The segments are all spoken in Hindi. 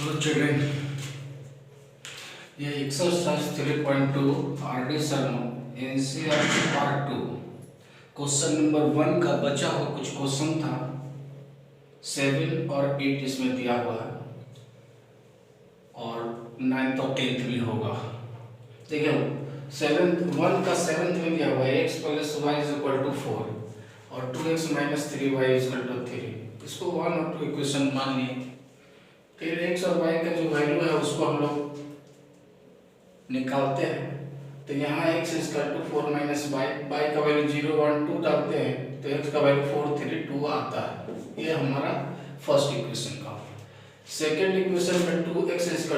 हेलो चिल्ड्रेन, ये exercise 3.2 RD. Sharma NCERT part 2 question number 1 का बचा हुआ कुछ क्वेश्चन था। 7 और 8 इसमें दिया हुआ है और 9th और 10th भी होगा। देखिए 1 का 7th में दिया हुआ है x + y = 4 और 2x - 3y = 3। इसको 1 और 2 इक्वेशन मान लिए। फिर x और y का जो वैल्यू है उसको हम लोग निकालते हैं। तो यहाँ x = 4 - y का वैल्यू 0 1 2 डालते हैं तो x का वैल्यू 4 3 2 आता है। ये हमारा फर्स्ट इक्वेशन का। सेकंड इक्वेशन में 2x =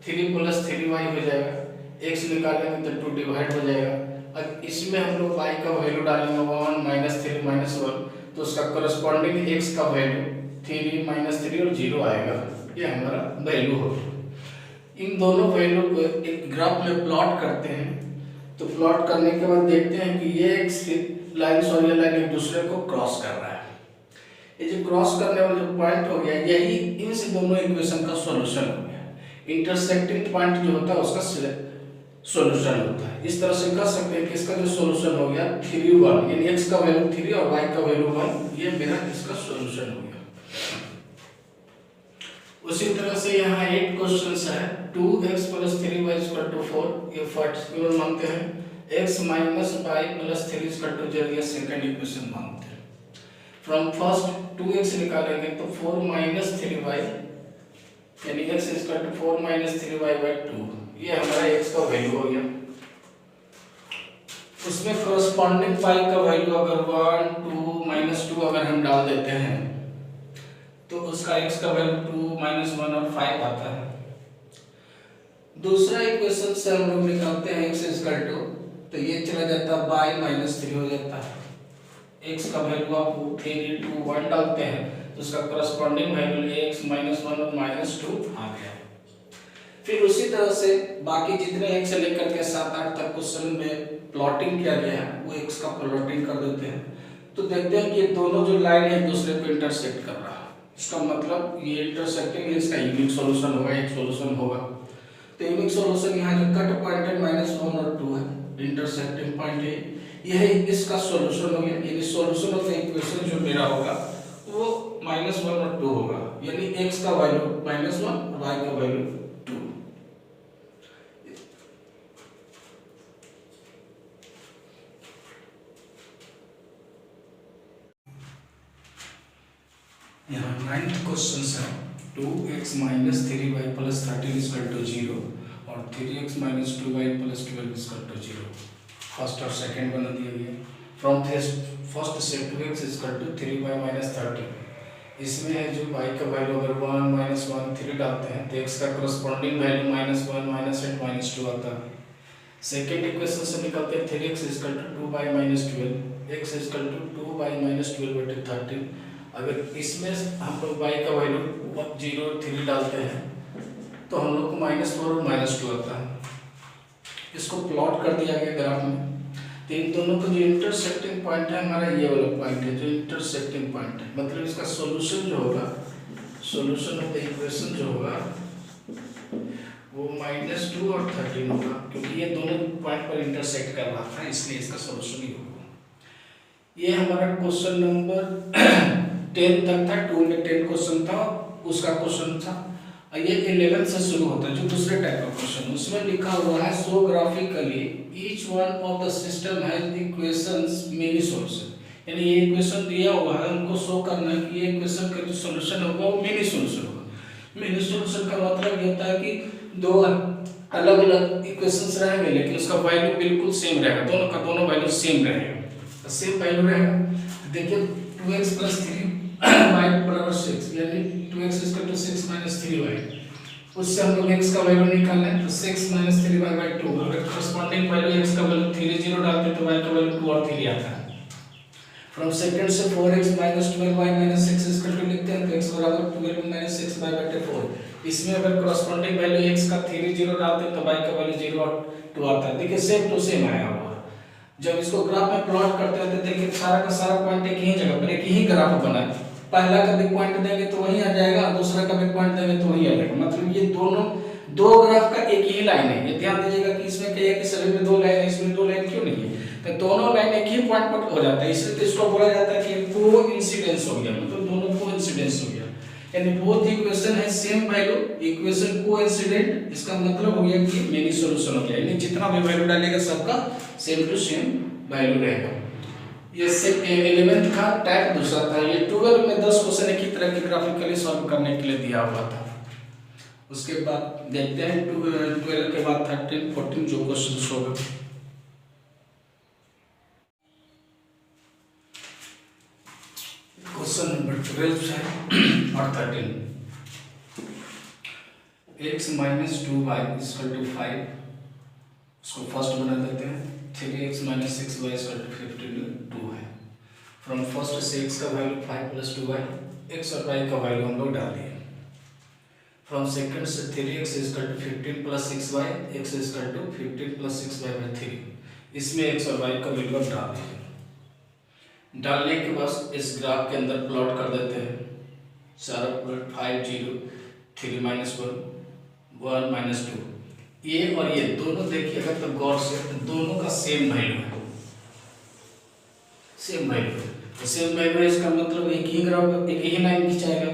3 + 3y हो जाएगा। x निकालेंगे तो 2 डिवाइड हो जाएगा। अब इसमें हम लोग y का वैल्यू डालेंगे 1 - 3 - 1 तो उसका करस्पॉन्डिंग x का वैल्यू 3 - 3 और 0 आएगा। ये हमारा वैल्यू होगा। इन दोनों वैल्यू को एक ग्राफ में प्लॉट करते हैं। तो प्लॉट करने के बाद देखते हैं कि ये एक लाइन और ये लाइन एक दूसरे को क्रॉस कर रहा है। ये जो क्रॉस करने वाला जो पॉइंट हो गया यही इन से दोनों इक्वेशन का सॉल्यूशन हो गया। इंटरसेक्टिंग पॉइंट जो होता है उसका सॉल्यूशन होता है। इस तरह से कह सकते हैं कि इसका जो सॉल्यूशन हो गया 3 1 यानी x का वैल्यू 3 और y का वैल्यू 1, ये मेरा इसका सॉल्यूशन हो गया। उसी तरह से यहाँ 8 क्वेश्चंस है। 2x + 3y = 4 ये पर्टिकुलर मानते हैं। x - y + 3 = 0 ये सेकंड इक्वेशन मानते हैं। फ्रॉम फर्स्ट 2x निकालेंगे तो 4 - 3y यानी x = 4 - 3y/2 ये हमारा x का वैल्यू हो गया। उसमें करस्पॉन्डिंग पाई का वैल्यू अगर 1 2 -2 अगर हम डाल देते हैं तो उसका x का वैल्यू 2 - 1 और 5 आता है। दूसरा इक्वेशन से हम लोग निकालते हैं x = तो ये चला जाता है y - 3 हो जाता है। x का वैल्यू आप 3 2 1 डालते हैं तो उसका करस्पॉन्डिंग वैल्यू x - 1 और -2 आ गया। फिर उसी तरह से बाकी जितने x से लेकर के 7 8 तक क्वेश्चन में प्लॉटिंग किया गया है वो x का प्लॉटिंग कर देते हैं। तो देखते हैं कि ये दोनों जो लाइन है एक दूसरे को इंटरसेक्ट कर रहा है। इसका मतलब ये इंटरसेक्टिंग है, इसका यूनिक सॉल्यूशन होगा, एक सॉल्यूशन होगा। तो यूनिक सॉल्यूशन यहाँ जो कट पॉइंट है -1 और 2 है, इंटरसेक्टिंग पॉइंट है, यह इसका सॉल्यूशन हो गया। यानी सॉल्यूशन ऑफ द इक्वेशन जो मेरा होगा वो -1 और 2 होगा। यानी x का वैल्यू -1 और y का वैल्यू 2। यहाँ 9th क्वेश्चन है 2x - 3y + 13 = 0 और 3x - 2y + 12 = 0। फर्स्ट और सेकंड बना दिया गया। फ्रॉम फर्स्ट से 2x = 3y - 13 इसमें है जो y का वैल्यू अगर 1 - 1 3 डालते हैं तो x का करस्पॉन्डिंग वैल्यू -1 -8 -2 आता है। सेकंड इक्वेशन से निकलते हैं 3x = 2y - 12 x = 2y - 12/13। अगर इसमें हम लोग y का वैल्यू 0 और 3 डालते हैं तो हम लोग को -4 और -2 आता है। इसको प्लॉट कर दिया गया ग्राफ में। तो इन दोनों का जो इंटरसेक्टिंग पॉइंट है हमारा ये वाला पॉइंट है जो इंटरसेक्टिंग पॉइंट है। मतलब इसका सॉल्यूशन जो होगा, सॉल्यूशन ऑफ द इक्वेशन जो होगा वो -2 और 13 होगा, क्योंकि ये दोनों पॉइंट पर इंटरसेक्ट कर रहा था इसलिए इसका सॉल्यूशन ही होगा। ये हमारा क्वेश्चन नंबर 10 तक था। 2 में 10 क्वेश्चन था, उसका क्वेश्चन था। ये 11 से शुरू होता है जो दूसरे टाइप का क्वेश्चन। उसमें लिखा हुआ है so graphically each one of the system has equations many solution. यानी ये इक्वेशन दिया हुआ है, हमको शो करना है कि ये इक्वेशन का जो सॉल्यूशन होगा वो मेनी सॉल्यूशन होगा। मेनी सॉल्यूशन का मतलब ये होता है कि दो अलग अलग इक्वेशंस रहेंगे लेकिन उसका वैल्यू बिल्कुल सेम रहेगा, दोनों का दोनों वैल्यू सेम रहेगा। सेम वैल्यू रहेगा। देखिए 2x + 3y = 6 यानी 2x = 6 - 3y। उससे हम लोग x का वैल्यू निकालना है तो 6 - 3y/2। अगर करस्पॉन्डिंग वैल्यू x का वैल्यू 3 0 डालते तो y का वैल्यू 2 और 3 आता है। फ्रॉम सेकंड से 4x - 12y - 6 लिखते हैं तो x = 12 - 6y/4। इसमें अगर करस्पॉन्डिंग वैल्यू x का 3 0 डालते तो y का वैल्यू 0 और 2 आता है। देखिए सेम टू सेम आया हुआ। जब इसको ग्राफ में प्लॉट करते हैं तो देखिए सारा का सारा पॉइंट एक ही जगह पर, एक ही ग्राफ बना है। पहला का भी पॉइंट देंगे तो वही आ जाएगा, दूसरा का भी पॉइंट देंगे तो वही आ जाएगा। मतलब ये दोनों दो ग्राफ का एक ही लाइन है। ये ध्यान दीजिएगा कि इसमें क्या है कि सभी में दो लाइन है, इसमें दो लाइन क्यों नहीं है, तो दोनों लाइन एक ही पॉइंट पर हो जाता है, इसलिए तो इसको बोला जाता है कि कोइंसिडेंस हो गया, मतलब दोनों कोइंसिडेंस हो गया। यानी बोथ इक्वेशन है सेम वैल्यू, इक्वेशन कोइंसिडेंट, इसका मतलब हो गया कि मेनी सॉल्यूशन हो गया, यानी जितना भी वैल्यू डालेगा सबका सेम टू सेम वैल्यू रहेगा। ये 11th का टाइप दूसरा था। ये 12 में 10 क्वेश्चन एक ही तरह के ग्राफिकली सॉल्व करने के लिए दिया हुआ था। उसके बाद देखते हैं 12 के बाद 13 14 जो क्वेश्चन होगा। क्वेश्चन नंबर 12 है और 13, x minus 2y equal to 5, उसको फर्स्ट बना देते हैं। 3x minus 6y equal to 15 2 है। फ्रॉम फर्स्ट से x का वैल्यू 5 प्लस 2y, x और y का वैल्यू हम लोग डाल दिए। फ्रॉम सेकंड से 3x equal to 15 plus 6y, x equal to 15 plus 6y by 3, इसमें x और y का वैल्यू डाल दिए। डालने के बाद इस ग्राफ के अंदर प्लॉट कर देते हैं। सारा प्लॉट 5 0 3 माइनस 1 1 माइनस 2, ये और ये दोनों देखिएगा तो गौर से दोनों का सेम वैल्यू है, सेम वैल्यू है। तो सेम वैल्यू है, इसका मतलब एक ही ग्राफ एक ही लाइन खिंचाएगा,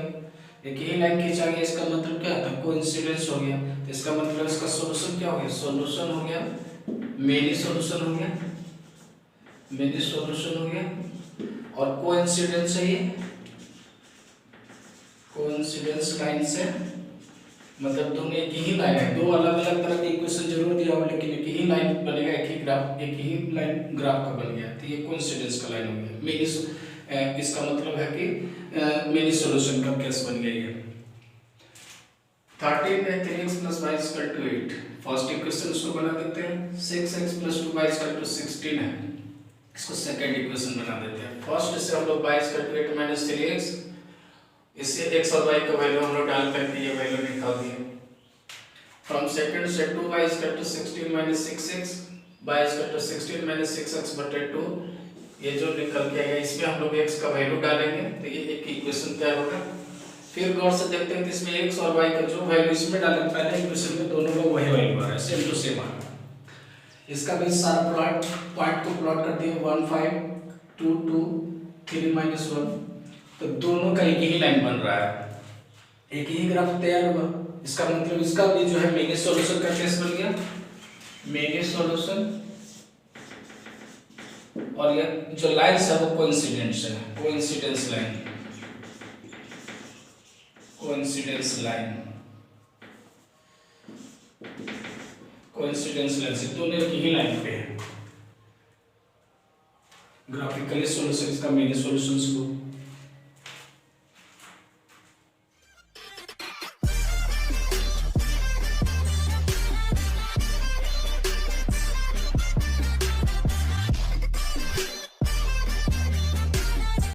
एक ही लाइन खींचा गया, इसका मतलब क्या था, कोइंसिडेंस हो गया। तो इसका मतलब इसका सॉल्यूशन क्या हो गया, सॉल्यूशन हो गया मेनी सॉल्यूशन हो गया, मेनी सॉल्यूशन हो गया। और कोइंसिडेंस है, ये कोइंसिडेंस लाइन से मतलब दोनों एक ही लाइन है, दो अलग अलग तरह के इक्वेशन जरूर दिया हुआ लेकिन एक ही लाइन बनेगा, एक ही ग्राफ, एक ही लाइन ग्राफ का बन गया। तो ये कोइंसिडेंस का लाइन हो गया। मेनी इसका मतलब है कि मेनी सॉल्यूशन का केस बन गया है। 13 में 3x plus y equal to 8, first equation उसको बना देते हैं। 6x plus 2y equal to 16 है, इसको सेकंड इक्वेशन बना देते हैं। फर्स्ट से हम लोग y equal to 8 minus 3x, इससे x और y का वैल्यू हम लोग डाल करके ये वैल्यू निकाल दिए। फ्रॉम सेकंड से 2y equal to 16 minus 6x, y equal to 16 minus 6x बटे 2, ये जो निकल के आएगा इसमें हम लोग x का वैल्यू डालेंगे तो ये एक इक्वेशन तैयार होगा। फिर गौर से देखते हैं कि इसमें x और y का जो वैल्यू इसमें डालें, पहले इक्वेशन में दोनों का वही वैल्यू आ रहा है, सेम टू सेम आ रहा है। इसका भी सारा प्लॉट पॉइंट को प्लॉट करते हैं 1 5 2 2 3 माइनस 1, तो दोनों का एक ही लाइन बन रहा है, एक ही ग्राफ तैयार हुआ। इसका मतलब इसका भी जो है मेनी सॉल्यूशन का केस बन गया, मेनी सॉल्यूशन। और ये जो लाइन है वो कोइंसिडेंस है, coincidence line, coincidence line, coincidence line से दोनों एक ही लाइन पे है। ग्राफिकली सॉल्यूशन इसका मेनी सॉल्यूशंस को